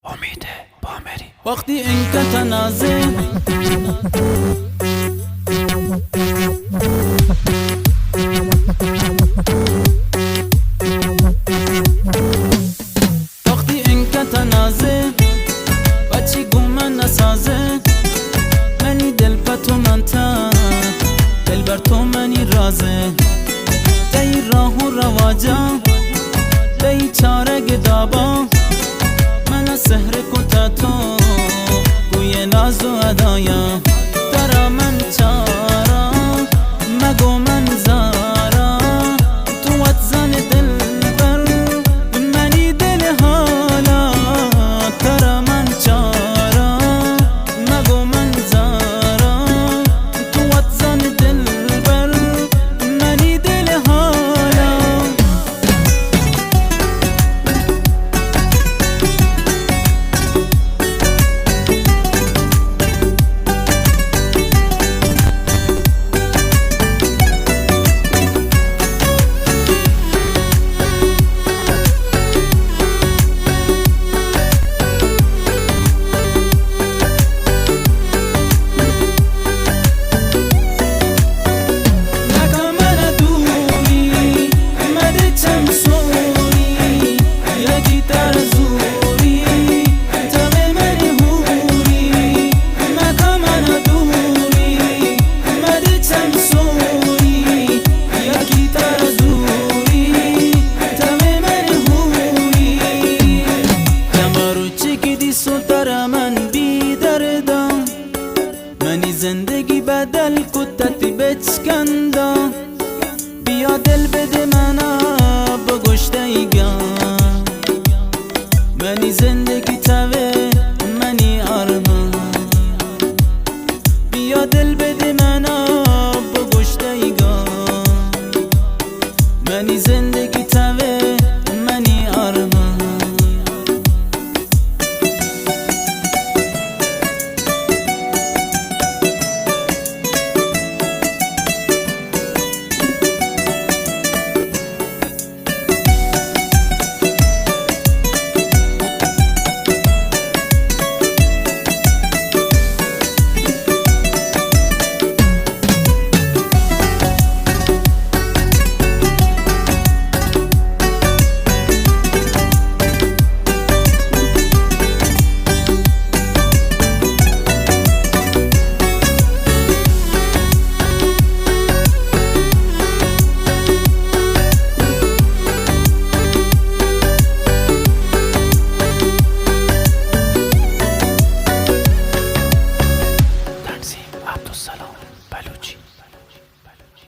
امید بامری. وقتی اینکه تنازه وقتی اینکه تنازه بچی گومن نسازه منی دل پتو منتا دل بر تو منی رازه دی راه و رواجا دی چاره گدابا من سحر کتا تو گوی ناز و ادایا درا من چارا مگو من زارا تو اتزن دل بر منی دل حالا درا من چارا مگو من زارا تو اتزن دل بر منی دل حالا منی زندگی بدل کتتی بچکندا بیا دل بده منا بگشته ایگا منی زندگی توه منی آرمان بیا دل بده منا بگشته ایگا منی زندگی توه منی آرمان عبدالسلام بلوچی.